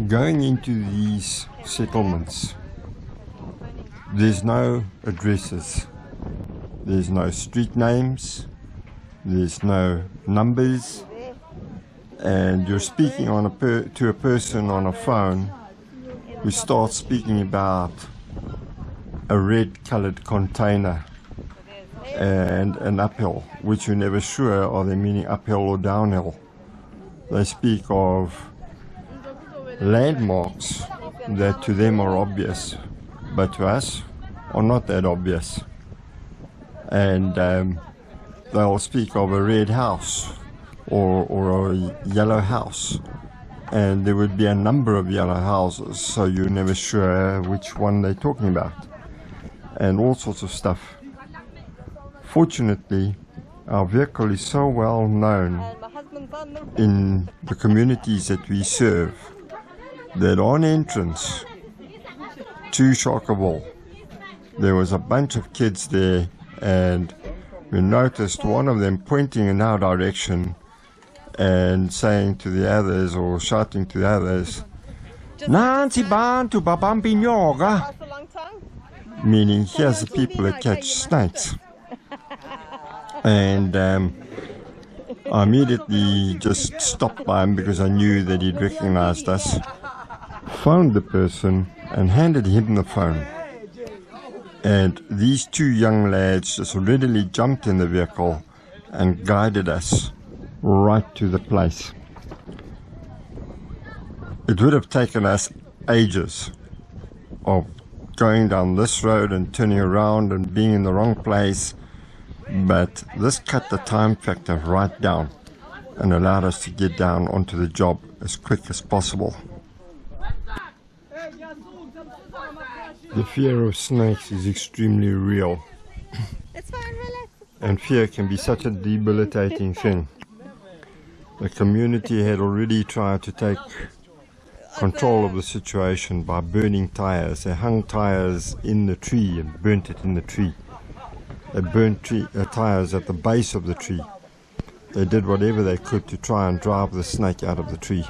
Going into these settlements, there's no addresses, there's no street names, there's no numbers, and you're speaking on to a person on a phone who starts speaking about a red colored container and an uphill, which you're never sure are they meaning uphill or downhill. They speak of landmarks that to them are obvious, but to us are not that obvious. And they'll speak of a red house or a yellow house, and there would be a number of yellow houses, so you're never sure which one they're talking about, and all sorts of stuff. Fortunately, our vehicle is so well known in the communities that we serve that on entrance to Shakaville, there was a bunch of kids there, and we noticed one of them pointing in our direction and saying to the others, or shouting to the others, "Nansi bantu babambi nyoga," meaning here's the people that catch snakes. And I immediately just stopped by him because I knew that he'd recognized us, phoned the person and handed him the phone. And these two young lads just readily jumped in the vehicle and guided us right to the place. It would have taken us ages of going down this road and turning around and being in the wrong place, but this cut the time factor right down and allowed us to get down onto the job as quick as possible. The fear of snakes is extremely real, and fear can be such a debilitating thing. The community had already tried to take control of the situation by burning tires. They hung tires in the tree and burnt it in the tree. They burnt tires at the base of the tree. They did whatever they could to try and drive the snake out of the tree.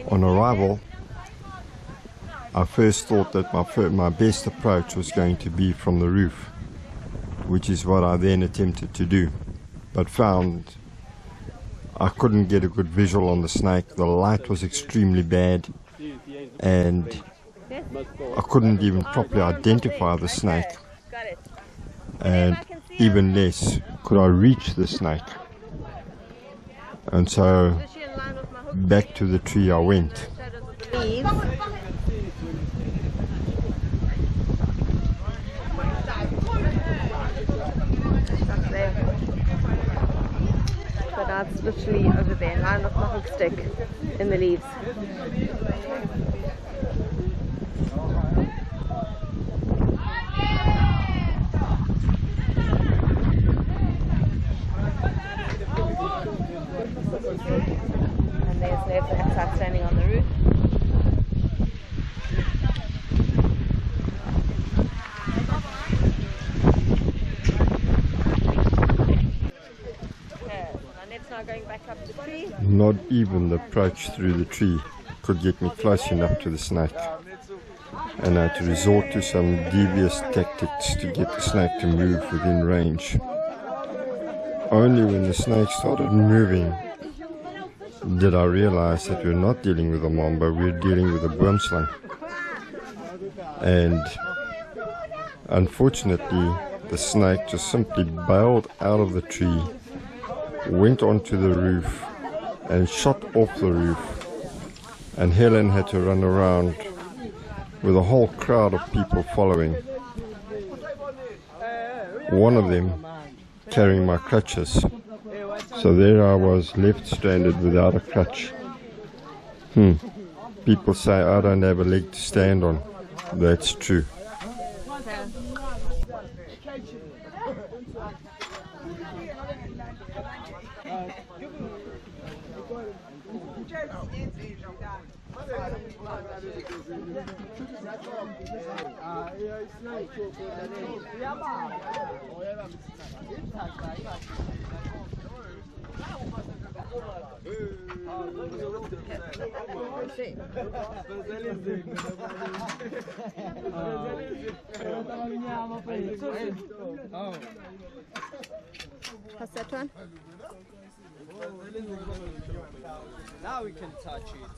On arrival, I first thought that my best approach was going to be from the roof, which is what I then attempted to do, but found I couldn't get a good visual on the snake. The light was extremely bad, and I couldn't even properly identify the snake, and even less could I reach the snake. And so back to the tree I went. So that's literally over there, lined up my hook stick in the leaves. And there's the Reptile standing on the roof. Going back up the tree. Not even the approach through the tree could get me close enough to the snake, and I had to resort to some devious tactics to get the snake to move within range. Only when the snake started moving did I realize that we're not dealing with a mamba, we're dealing with a boomslang. And unfortunately, the snake just simply bailed out of the tree, went onto the roof and shot off the roof, and Helen had to run around with a whole crowd of people following, one of them carrying my crutches. So there I was, left stranded without a crutch. People say I don't have a leg to stand on. That's true. What's that one? Now we can touch it.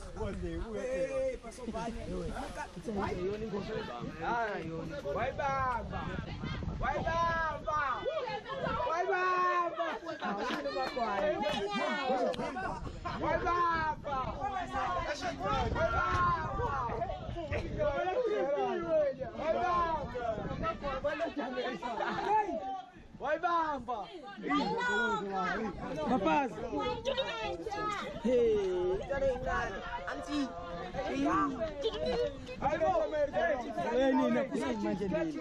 Vai bamba! Rapaz! Hey, jaringan anti. Ayo, ini nak pusing macam ni.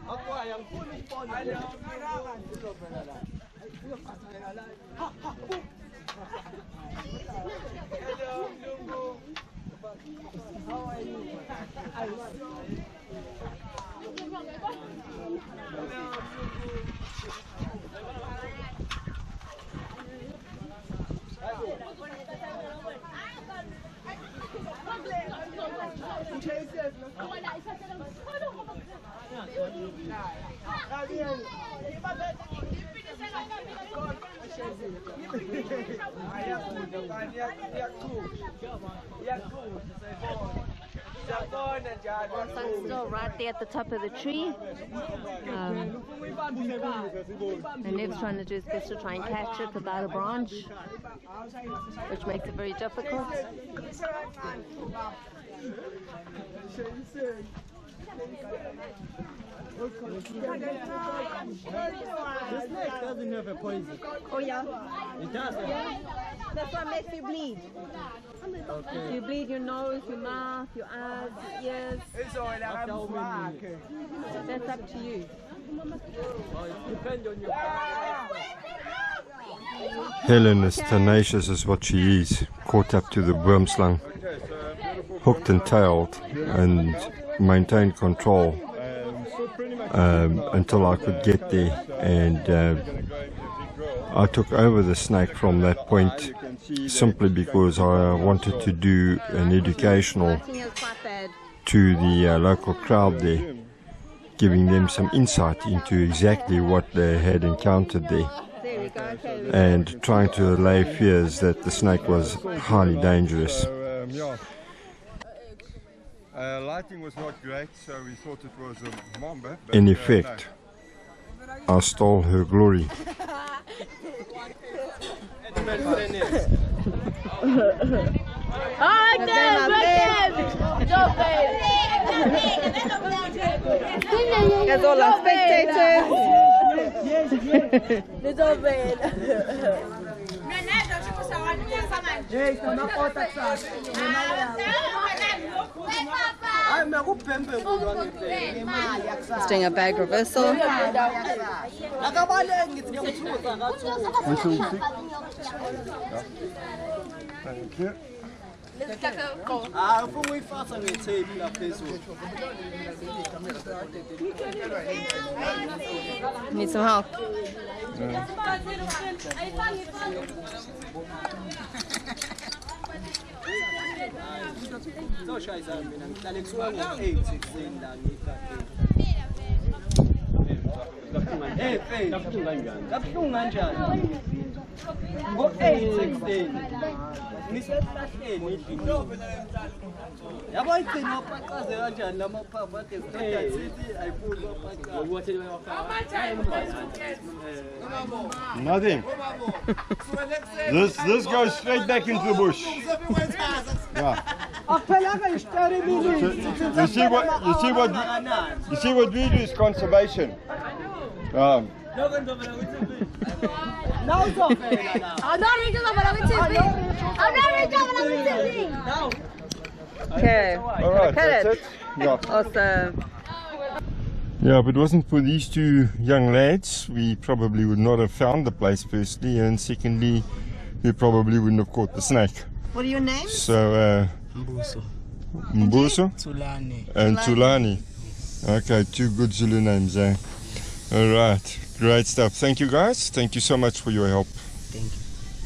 Aku yang pun pon. How are you? Still right there at the top of the tree. And Nev's trying to do his best to try and catch it without a branch, which makes it very difficult. This snake doesn't have a poison. Oh yeah? It does. Yeah. That's what makes you bleed. Okay. You bleed your nose, your mouth, your eyes, your ears. That's up to you. Well, it depends on your. Helen is tenacious as what she is, caught up to the worm slung, hooked and tailed, and maintained control until I could get there, and I took over the snake from that point simply because I wanted to do an educational to the local crowd there, giving them some insight into exactly what they had encountered there, and trying to allay fears that the snake was highly dangerous. Lighting was not great, so we thought it was a mamba. In effect, I stole her glory. There's all our spectators. Let's doing a bag reversal. Thank you. Need some help. Nothing. This goes straight back into the bush. Yeah. You see what we do is conservation. Okay. All right, Pet that's it. it. Yeah. Awesome. Yeah, if it wasn't for these two young lads, we probably would not have found the place, firstly, and secondly, we probably wouldn't have caught the snake. What are your names? So, Mbuso Tulane. and Tulani. Okay, two good Zulu names, eh? All right, great stuff. Thank you, guys. Thank you so much for your help. Thank you.